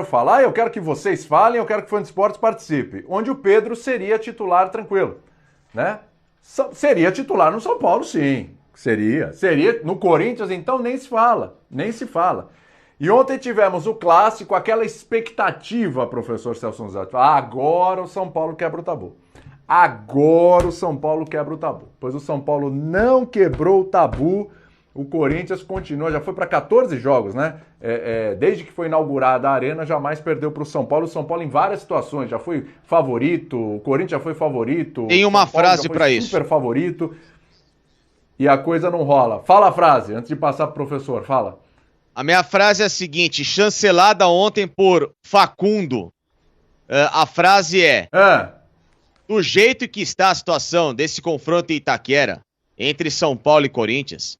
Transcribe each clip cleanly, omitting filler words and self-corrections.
falar, eu quero que vocês falem, eu quero que o Fã de Esportes participe. Onde o Pedro seria titular tranquilo, né? Seria titular no São Paulo, sim. Seria. No Corinthians, então, nem se fala. E ontem tivemos o clássico, aquela expectativa, professor Celso Nuzatti. Agora o São Paulo quebra o tabu. Pois o São Paulo não quebrou o tabu. O Corinthians continua, já foi para 14 jogos, né? Desde que foi inaugurada a Arena, jamais perdeu para o São Paulo. O São Paulo em várias situações já foi favorito, o Corinthians já foi favorito. Tem uma frase para isso. Super favorito. E a coisa não rola. Fala a frase, antes de passar pro professor, fala. A minha frase é a seguinte, chancelada ontem por Facundo. A frase é... Do jeito que está a situação desse confronto em Itaquera, entre São Paulo e Corinthians,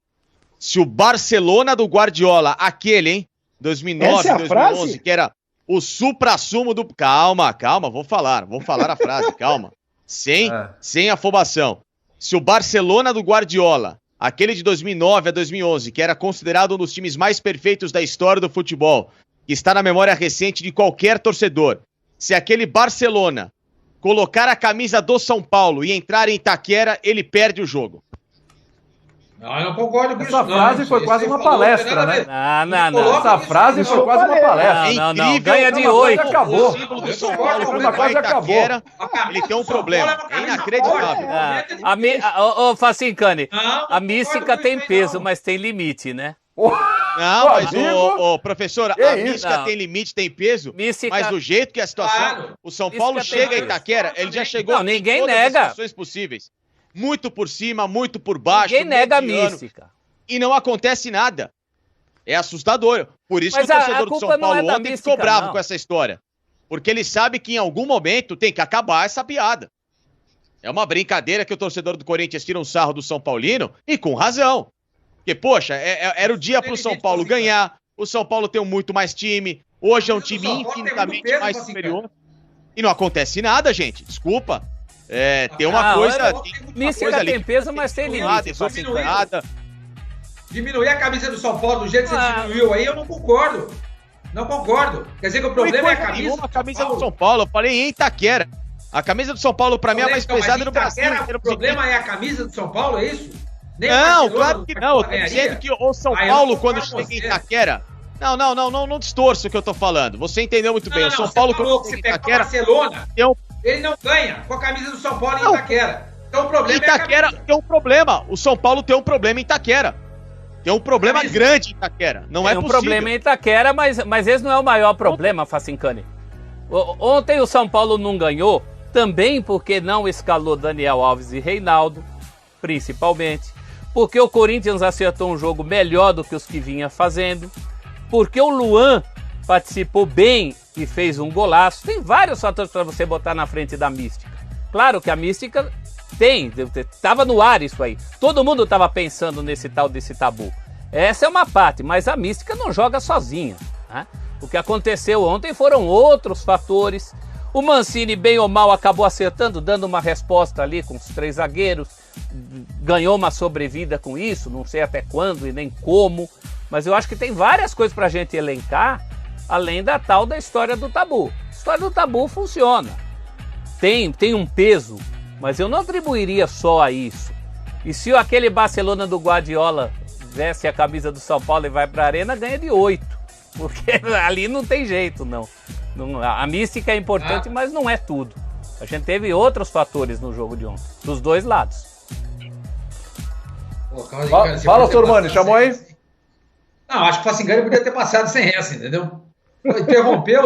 se o Barcelona do Guardiola, aquele, hein? 2009, 2011, que era o suprassumo do... Calma, vou falar a frase, calma. Sem afobação. Se o Barcelona do Guardiola, aquele de 2009 a 2011, que era considerado um dos times mais perfeitos da história do futebol, que está na memória recente de qualquer torcedor, se aquele Barcelona colocar a camisa do São Paulo e entrar em Itaquera, ele perde o jogo. Não, eu não concordo com isso. Essa frase foi quase uma palestra, né? Não. Essa frase foi quase uma palestra. Não. Ganha de 8. Acabou. O símbolo do São Paulo para Itaquera, ele tem um problema. É inacreditável. Ô, Facincani, a mística tem peso, mas tem limite, né? Não, mas, professor, a mística tem limite, tem peso, mas do jeito que é a situação, o São Paulo chega a Itaquera, ele já chegou em todas as situações possíveis. Muito por cima, muito por baixo. Ninguém nega a mística. E não acontece nada. É assustador. Por isso que o torcedor do São Paulo ontem ficou bravo com essa história. Porque ele sabe que em algum momento tem que acabar essa piada. É uma brincadeira que o torcedor do Corinthians tira um sarro do São Paulino, e com razão. Porque, poxa, era o dia pro São Paulo ganhar, o São Paulo tem muito mais time, hoje é um time infinitamente mais superior. E não acontece nada, gente, desculpa. Tem uma coisa... Mística tem peso, mas tem limite. Diminuir a camisa do São Paulo do jeito que você diminuiu aí, eu não concordo. Não concordo. Quer dizer que o problema é a camisa do São Paulo. Eu falei em Itaquera. A camisa do São Paulo, pra mim, é a mais pesada no Brasil. O problema é a camisa do São Paulo, é isso? Não, claro que não. Eu tô dizendo que o São Paulo, quando chega em Itaquera... Não distorça o que eu tô falando. Você entendeu muito bem. O São Paulo, quando chega em Itaquera... Barcelona, ele não ganha com a camisa do São Paulo em Itaquera. Então o problema Itaquera tem um problema. O São Paulo tem um problema em Itaquera. Tem um problema grande em Itaquera. Não é possível. Tem um problema em Itaquera, mas esse não é o maior problema, Facincani. Ontem o São Paulo não ganhou, também porque não escalou Daniel Alves e Reinaldo, principalmente. Porque o Corinthians acertou um jogo melhor do que os que vinha fazendo. Porque o Luan participou bem e fez um golaço. Tem vários fatores para você botar na frente da mística. Claro que a mística estava no ar isso aí. Todo mundo estava pensando nesse tal desse tabu. Essa é uma parte, mas a mística não joga sozinha, né? O que aconteceu ontem foram outros fatores. O Mancini, bem ou mal, acabou acertando, dando uma resposta ali com os 3 zagueiros. Ganhou uma sobrevida com isso, não sei até quando e nem como. Mas eu acho que tem várias coisas pra gente elencar, além da tal da história do tabu. A história do tabu funciona. Tem um peso, mas eu não atribuiria só a isso. E se aquele Barcelona do Guardiola veste a camisa do São Paulo e vai pra Arena, ganha de 8. Porque ali não tem jeito, não. A mística é importante, mas não é tudo. A gente teve outros fatores no jogo de ontem, dos dois lados. Fala, Sormani, chamou aí? Não, acho que o Facingani podia ter passado sem essa, entendeu? Interrompeu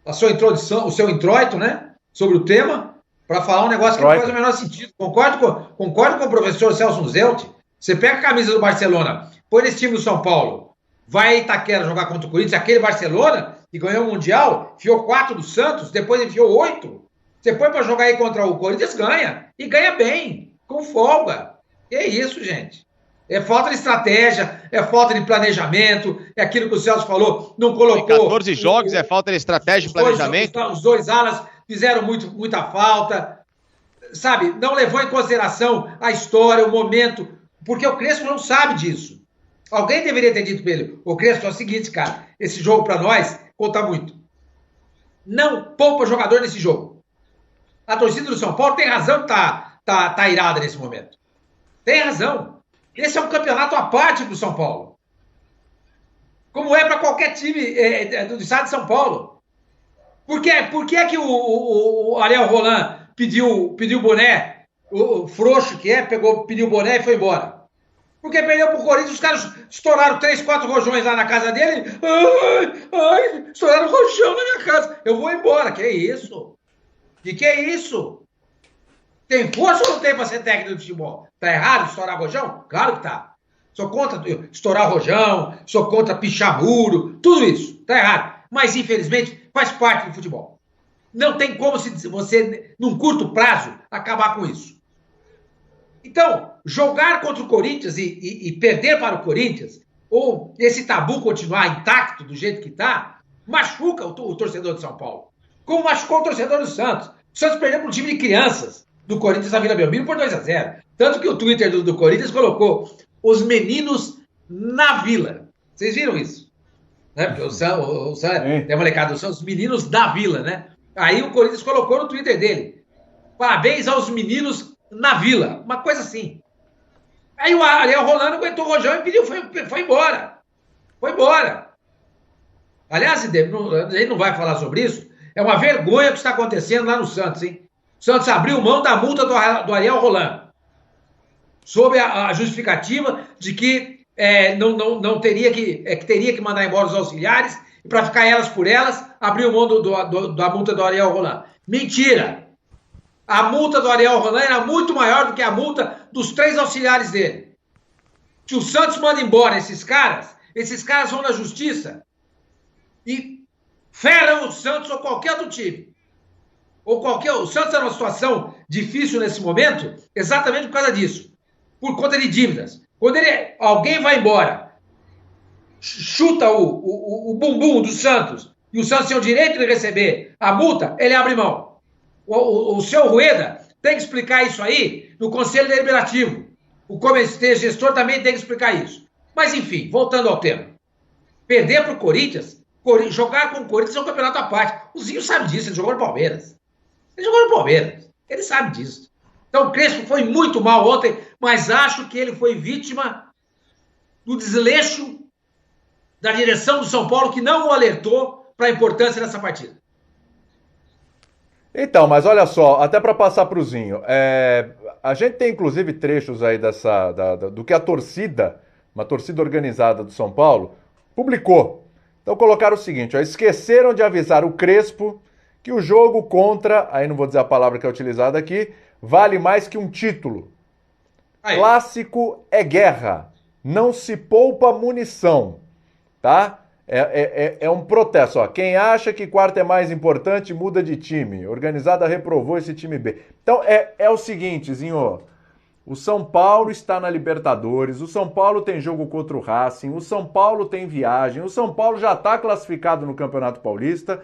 a sua introdução, o seu introito, né? Sobre o tema, para falar um negócio que não faz o menor sentido. Concordo com o professor Celso Nuzatti. Você pega a camisa do Barcelona, põe nesse time do São Paulo, vai a Itaquera jogar contra o Corinthians, aquele Barcelona, que ganhou o Mundial, enfiou 4 do Santos, depois enfiou 8. Você põe para jogar aí contra o Corinthians, ganha. E ganha bem, com folga. Que é isso, gente. É falta de estratégia, é falta de planejamento, é aquilo que o Celso falou, não colocou... Em 14 jogos é falta de estratégia e planejamento. Os dois alas fizeram muita falta, sabe? Não levou em consideração a história, o momento, porque o Crespo não sabe disso. Alguém deveria ter dito para ele, o Crespo, é o seguinte, cara, esse jogo para nós conta muito. não poupa jogador nesse jogo. A torcida do São Paulo tem razão, tá irada nesse momento. Tem razão. Esse é um campeonato à parte do São Paulo. Como é para qualquer time do estado de São Paulo. Por que é que o Ariel Roland pediu boné, o frouxo que pediu boné e foi embora? Porque perdeu pro Corinthians, os caras estouraram 3, 4 rojões lá na casa dele. Estouraram rojão na minha casa. Eu vou embora. Que é isso? Que é isso? Tem força ou não tem para ser técnico de futebol? Tá errado estourar rojão? Claro que tá. Sou contra estourar rojão, sou contra pichar muro, tudo isso. Tá errado. Mas, infelizmente, faz parte do futebol. Não tem como você, num curto prazo, acabar com isso. Então, jogar contra o Corinthians e perder para o Corinthians, ou esse tabu continuar intacto do jeito que está, machuca o torcedor de São Paulo. Como machucou o torcedor do Santos. O Santos perdeu para um time de crianças do Corinthians na Vila Belmiro por 2-0. Tanto que o Twitter do Corinthians colocou os meninos na Vila. Vocês viram isso? Né? Porque o Santos tem uma molecada do Santos, os meninos da Vila, né? Aí o Corinthians colocou no Twitter dele: parabéns aos meninos na Vila. Uma coisa assim. Aí o Ariel Roland aguentou o rojão e pediu, foi embora. Foi embora. Aliás, a gente não vai falar sobre isso. É uma vergonha o que está acontecendo lá no Santos, hein? O Santos abriu mão da multa do Ariel Roland, sob a justificativa de que não teria teria que mandar embora os auxiliares e para ficar elas por elas, abriu mão da multa do Ariel Roland. Mentira! A multa do Ariel Roland era muito maior do que a multa dos 3 auxiliares dele. Se o Santos manda embora esses caras vão na justiça e ferram o Santos ou qualquer outro time. O Santos está numa situação difícil nesse momento exatamente por causa disso. Por conta de dívidas. Quando alguém vai embora, chuta o bumbum do Santos e o Santos tem o direito de receber a multa, ele abre mão. O seu Rueda tem que explicar isso aí no Conselho Deliberativo. O comitê gestor também tem que explicar isso. Mas, enfim, voltando ao tema. Perder para o Corinthians, jogar com o Corinthians é um campeonato à parte. O Zinho sabe disso, ele jogou no Palmeiras. Ele sabe disso. Então, o Crespo foi muito mal ontem, mas acho que ele foi vítima do desleixo da direção do São Paulo, que não o alertou para a importância dessa partida. Então, mas olha só, até para passar para o Zinho, a gente tem inclusive trechos aí do que a torcida, uma torcida organizada do São Paulo, publicou. Então colocaram o seguinte: esqueceram de avisar o Crespo que o jogo contra, aí não vou dizer a palavra que é utilizada aqui, vale mais que um título. Aí. Clássico é guerra, não se poupa munição, tá? É um protesto. Ó. Quem acha que quarto é mais importante, muda de time. Organizada reprovou esse time B. Então é o seguinte, Zinho. O São Paulo está na Libertadores, o São Paulo tem jogo contra o Racing, o São Paulo tem viagem, o São Paulo já está classificado no Campeonato Paulista.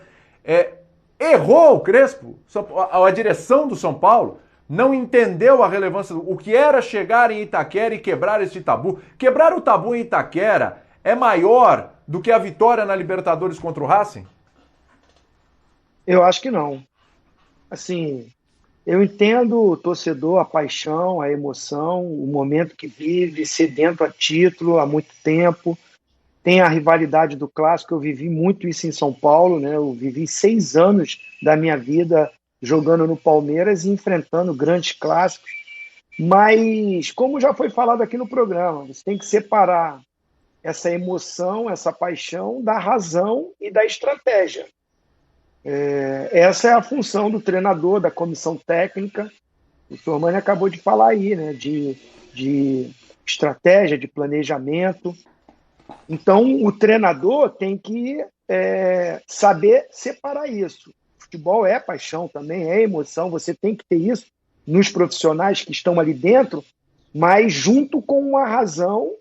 Errou o Crespo, a direção do São Paulo não entendeu a relevância, o que era chegar em Itaquera e quebrar esse tabu. Quebrar o tabu em Itaquera é maior do que a vitória na Libertadores contra o Racing? Eu acho que não. Assim, eu entendo o torcedor, a paixão, a emoção, o momento que vive, sedento a título há muito tempo. Tem a rivalidade do clássico, eu vivi muito isso em São Paulo, né? Eu vivi 6 anos da minha vida jogando no Palmeiras e enfrentando grandes clássicos. Mas, como já foi falado aqui no programa, você tem que separar essa emoção, essa paixão da razão e da estratégia. Essa é a função do treinador, da comissão técnica. O Tormani acabou de falar aí, né, de estratégia, de planejamento. Então, o treinador tem que saber separar isso. Futebol é paixão também, é emoção, você tem que ter isso nos profissionais que estão ali dentro, mas junto com uma razão,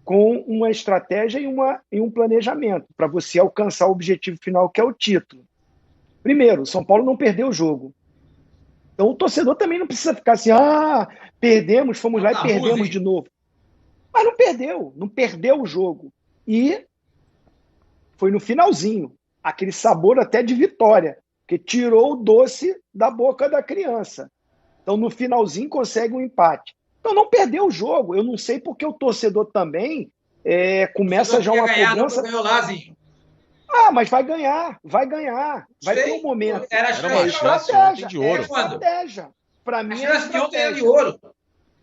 com uma estratégia e um planejamento para você alcançar o objetivo final, que é o título. Primeiro, o São Paulo não perdeu o jogo. Então o torcedor também não precisa ficar assim, perdemos, fomos lá e perdemos de novo. Mas não perdeu o jogo. E foi no finalzinho. aquele sabor até de vitória, porque tirou o doce da boca da criança. Então, no finalzinho, consegue um empate. Então, não perdeu o jogo. Eu não sei porque o torcedor também começa já uma cobrança... Não ganhou lá, Zinho. Mas vai ganhar. Vai ter um momento. Era uma chance de ouro. Estratégia. Para mim, a chance de ontem era de ouro.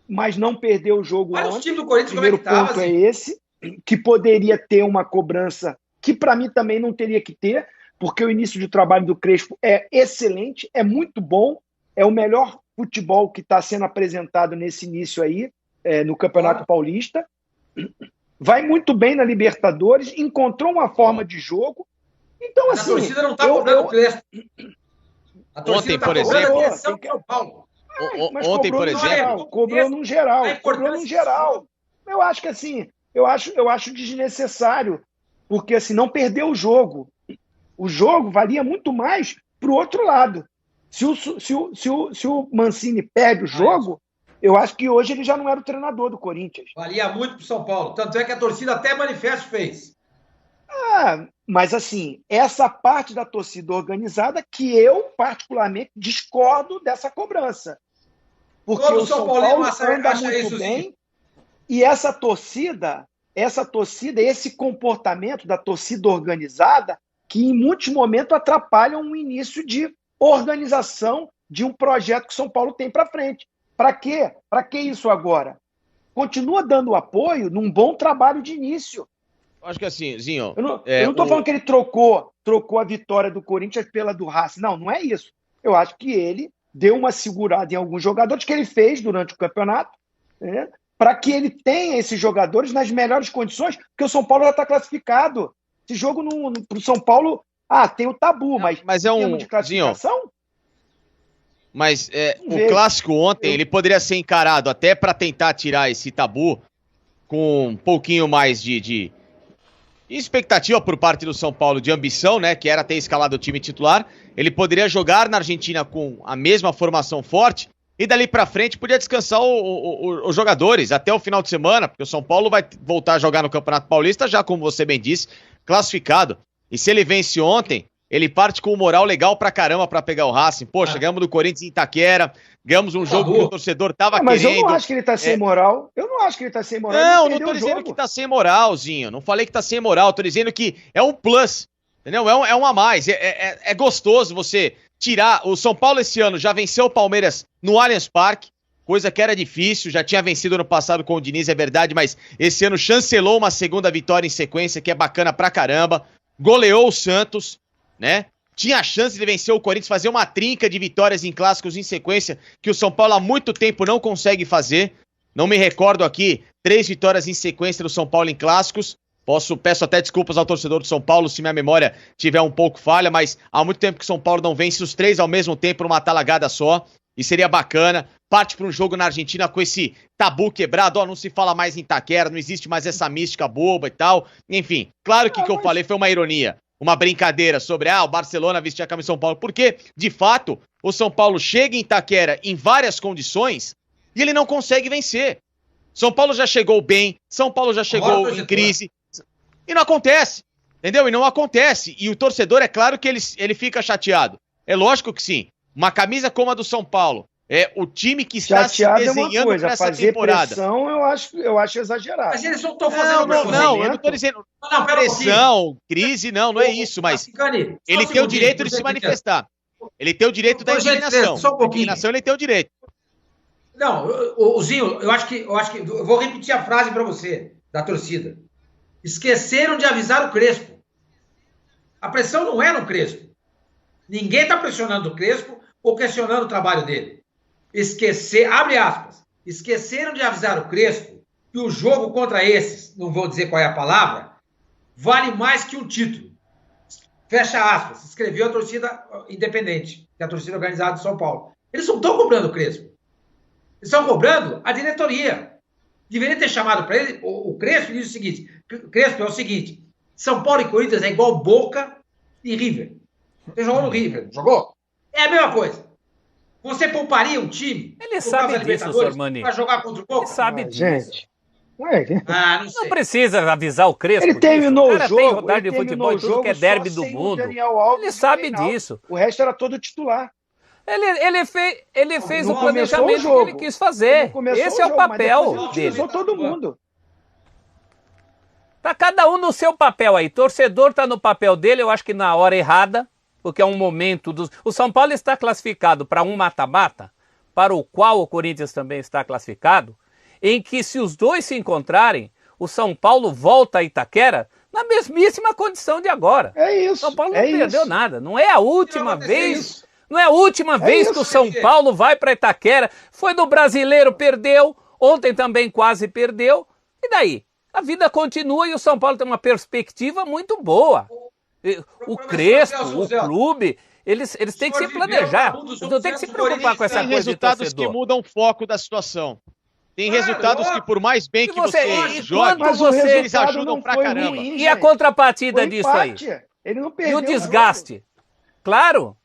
Mas não perdeu o jogo ontem. Olha o time do Corinthians, o primeiro ponto é esse, que poderia ter uma cobrança que para mim também não teria que ter, porque o início de trabalho do Crespo é excelente, é muito bom, é o melhor futebol que está sendo apresentado nesse início aí, no Campeonato Paulista. Vai muito bem na Libertadores, encontrou uma forma de jogo. Então, assim... A torcida não está cobrando o Crespo. A torcida ontem, por exemplo... São Paulo. Ontem, por exemplo... Cobrou no geral. Eu acho que, assim, eu acho desnecessário, porque, assim, não perdeu o jogo. O jogo valia muito mais para o outro lado. Se o Mancini perde o jogo... Eu acho que hoje ele já não era o treinador do Corinthians. Valia muito pro São Paulo. Tanto é que a torcida até manifesto fez. Mas assim, essa parte da torcida organizada que eu, particularmente, discordo dessa cobrança. Porque todo o São Paulo anda muito bem e essa torcida, esse comportamento da torcida organizada, que em muitos momentos atrapalham o início de organização de um projeto que o São Paulo tem para frente. Para quê? Para que isso agora? Continua dando apoio num bom trabalho de início. Acho que assim, Zinho... Eu não estou falando que ele trocou a vitória do Corinthians pela do Racing. Não é isso. Eu acho que ele deu uma segurada em alguns jogadores que ele fez durante o campeonato, né, para que ele tenha esses jogadores nas melhores condições, porque o São Paulo já está classificado. Esse jogo para o São Paulo, tem o tabu, mas é um... termo de classificação... Zinho, mas o clássico ontem, ele poderia ser encarado até para tentar tirar esse tabu com um pouquinho mais de expectativa por parte do São Paulo, de ambição, né, que era ter escalado o time titular. Ele poderia jogar na Argentina com a mesma formação forte e dali para frente podia descansar os jogadores até o final de semana, porque o São Paulo vai voltar a jogar no Campeonato Paulista, já como você bem disse, classificado. E se ele vence ontem, ele parte com um moral legal pra caramba pra pegar o Racing. Poxa, ganhamos do Corinthians em Itaquera, ganhamos um jogo que o torcedor tava querendo. Mas eu não acho que ele tá sem moral. Eu não acho que ele tá sem moral. Não tô dizendo que tá sem moral, Zinho. Não falei que tá sem moral. Tô dizendo que é um plus, entendeu? É um a mais. É gostoso você tirar... O São Paulo esse ano já venceu o Palmeiras no Allianz Parque, coisa que era difícil. Já tinha vencido ano passado com o Diniz, é verdade, mas esse ano chancelou uma segunda vitória em sequência, que é bacana pra caramba. Goleou o Santos, né? Tinha a chance de vencer o Corinthians, fazer uma trinca de vitórias em clássicos em sequência, que o São Paulo há muito tempo não consegue fazer. Não me recordo aqui, 3 vitórias em sequência do São Paulo em clássicos. Peço até desculpas ao torcedor do São Paulo se minha memória tiver um pouco falha, mas há muito tempo que o São Paulo não vence os 3 ao mesmo tempo numa talagada só. E seria bacana, parte para um jogo na Argentina com esse tabu quebrado, não se fala mais em Itaquera, não existe mais essa mística boba e tal. Enfim, claro que o que eu falei foi uma ironia. Uma brincadeira sobre, o Barcelona vestir a camisa de São Paulo, porque, de fato, o São Paulo chega em Itaquera em várias condições e ele não consegue vencer. São Paulo já chegou bem, São Paulo já chegou em crise e não acontece, entendeu? E não acontece. E o torcedor, é claro que ele fica chateado. É lógico que sim. Uma camisa como a do São Paulo, é o time que está chateado se desenhando para essa fazer temporada. Pressão, eu acho exagerado. Mas eles não estão fazendo não, eu não estou dizendo pressão, crise, não é isso, mas ele tem o direito de se manifestar. Ele tem o direito da indignação. Só um pouquinho. Indignação, ele tem o direito. Não, o Zinho, eu acho que eu vou repetir a frase para você, da torcida. Esqueceram de avisar o Crespo. A pressão não é no Crespo. Ninguém está pressionando o Crespo ou questionando o trabalho dele. Abre aspas, esqueceram de avisar o Crespo que o jogo contra esses, não vou dizer qual é a palavra, vale mais que um título. Fecha aspas, escreveu a torcida independente, que é a torcida organizada de São Paulo. Eles não estão cobrando o Crespo. Eles estão cobrando a diretoria. Deveria ter chamado para ele o Crespo e disse o seguinte, Crespo, é o seguinte, São Paulo e Corinthians é igual Boca e River. Você jogou no River, não jogou? É a mesma coisa. Você pouparia um time? Ele sabe disso, Sr. Mani. Para jogar contra o Boca? Ele sabe disso. Gente, Não Não sei. precisa avisar o Crespo. Ele terminou o cara o jogo. tem rodada de futebol e tudo que é derby do mundo. Ele sabe disso. O resto era todo titular. Ele fez Não o começou planejamento o jogo. que ele quis fazer. Esse é o papel dele. Utilizou todo mundo. Tá cada um no seu papel aí. Torcedor tá no papel dele, eu acho que na hora errada, porque é um momento dos... O São Paulo está classificado para um mata-mata, para o qual o Corinthians também está classificado, em que se os dois se encontrarem, o São Paulo volta a Itaquera na mesmíssima condição de agora. É isso. O São Paulo não perdeu nada. Não é a última vez. Não é a última vez que o São Paulo vai para Itaquera. Foi no Brasileiro, perdeu. Ontem também quase perdeu. E daí? A vida continua e o São Paulo tem uma perspectiva muito boa. O Crespo, o clube, eles têm que se planejar. Eles não têm que se preocupar com essa Tem coisa de resultados torcedor. que mudam o foco da situação. Tem resultados que, por mais bem que você jogue, eles ajudam pra caramba. E a contrapartida disso aí? Ele não E perdeu o desgaste? Claro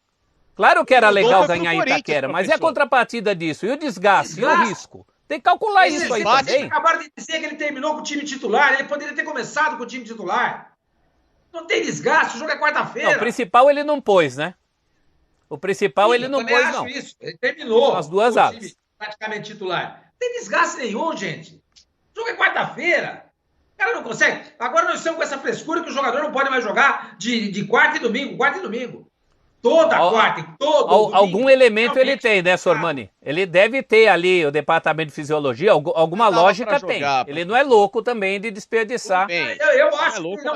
que era legal ganhar em Itaquera, mas e a contrapartida disso? E o desgaste? E o risco? Tem que calcular isso aí também. Vocês acabaram de dizer que ele terminou com o time titular. Ele poderia ter começado com o time titular. Não tem desgaste, o jogo é quarta-feira. Não, o principal ele não pôs, né? O principal ele não pôs, não. Isso. Ele terminou com as duas com o alas. time praticamente titular. Não tem desgaste nenhum, gente. O jogo é quarta-feira. O cara não consegue. Agora nós estamos com essa frescura que o jogador não pode mais jogar de quarta e domingo. Toda quarta e todo domingo. Algum elemento ele tem, né, Sormani? Ele deve ter ali o departamento de fisiologia, alguma lógica tem. Ele não é louco também de desperdiçar. Eu acho que não.